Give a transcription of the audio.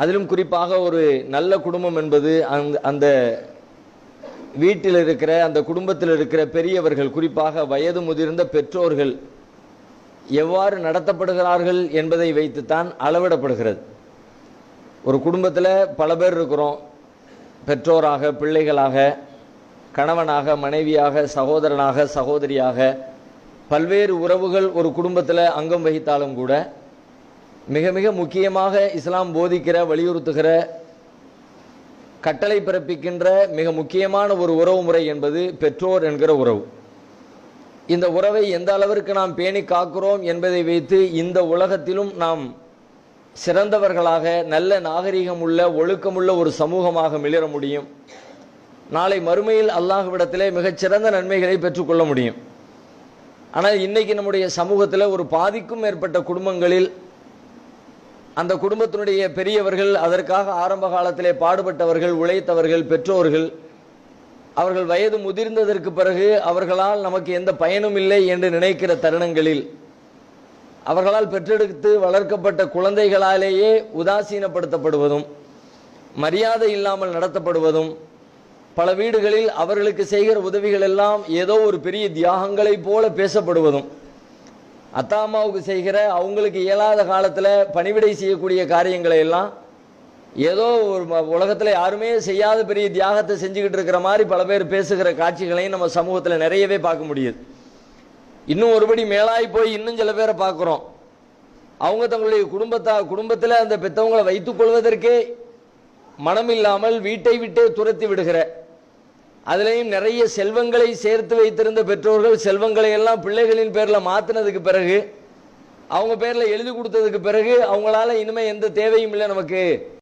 அதிலும் குறிப்பாக ஒரு நல்ல குடும்பம் என்பது அந்த வீட்டில் இருக்கிற அந்த குடும்பத்தில் இருக்கிற பெரியவர்கள், குறிப்பாக வயது முதிர்ந்த பெற்றோர்கள் எவ்வாறு நடத்தப்படுகிறார்கள் என்பதை வைத்துத்தான் அளவிடப்படுகிறது. ஒரு குடும்பத்தில் பல பேர் இருக்கிறோம், பெற்றோராக, பிள்ளைகளாக, கணவனாக, மனைவியாக, சகோதரனாக, சகோதரியாக பல்வேறு உறவுகள் ஒரு குடும்பத்தில் அங்கம் வகித்தாலும் கூட மிக மிக முக்கியமாக இஸ்லாம் போதிக்கிற, வலியுறுத்துகிற, கட்டளை பிறப்பிக்கின்ற மிக முக்கியமான ஒரு உறவு முறை என்பது பெற்றோர் என்கிற உறவு. இந்த உறவை எந்த அளவிற்கு நாம் பேணி காக்கிறோம் என்பதை வைத்து இந்த உலகத்திலும் நாம் சிறந்தவர்களாக, நல்ல நாகரிகம் உள்ள, ஒழுக்கமுள்ள ஒரு சமூகமாக மிளிர முடியும். நாளை மறுமையில் அல்லாஹ்விடத்திலே மிகச்சிறந்த நன்மைகளை பெற்றுக்கொள்ள முடியும். ஆனால் இன்னைக்கு நம்முடைய சமூகத்தில் ஒரு பாதிக்கும் மேற்பட்ட குடும்பங்களில் அந்த குடும்பத்தினுடைய பெரியவர்கள், அதற்காக ஆரம்ப காலத்திலே பாடுபட்டவர்கள், உழைத்தவர்கள், பெற்றோர்கள், அவர்கள் வயது முதிர்ந்ததற்கு பிறகு அவர்களால் நமக்கு எந்த பயனும் இல்லை என்று நினைக்கிற தருணங்களில் அவர்களால் பெற்றெடுத்து வளர்க்கப்பட்ட குழந்தைகளாலேயே உதாசீனப்படுத்தப்படுவதும், மரியாதை இல்லாமல் நடத்தப்படுவதும், பல வீடுகளில் அவர்களுக்கு செய்கிற உதவிகள் எல்லாம் ஏதோ ஒரு பெரிய தியாகங்களை போல பேசப்படுவதும், அத்தா அம்மாவுக்கு செய்கிற அவங்களுக்கு இயலாத காலத்தில் பணிவிடை செய்யக்கூடிய காரியங்களை எல்லாம் ஏதோ ஒரு உலகத்தில் யாருமே செய்யாத பெரிய தியாகத்தை செஞ்சுக்கிட்டு இருக்கிற மாதிரி பல பேர் பேசுகிற காட்சிகளையும் நம்ம சமூகத்தில் நிறையவே பார்க்க முடியுது. இன்னும் ஒருபடி மேலாய் போய் இன்னும் சில பேரை பார்க்குறோம். அவங்க தங்களுடைய குடும்பத்தில் அந்த பெற்றவங்களை வைத்துக் கொள்வதற்கே மனம் இல்லாமல் வீட்டை விட்டே துரத்தி விடுகிற, அதுலேயும் நிறைய செல்வங்களை சேர்த்து வைத்திருந்த பெற்றோர்கள் செல்வங்களை எல்லாம் பிள்ளைகளின் பேரில் மாற்றினதுக்கு பிறகு, அவங்க பேரில் எழுதி கொடுத்ததுக்கு பிறகு அவங்களால இனிமேல் எந்த தேவையும் இல்லை நமக்கு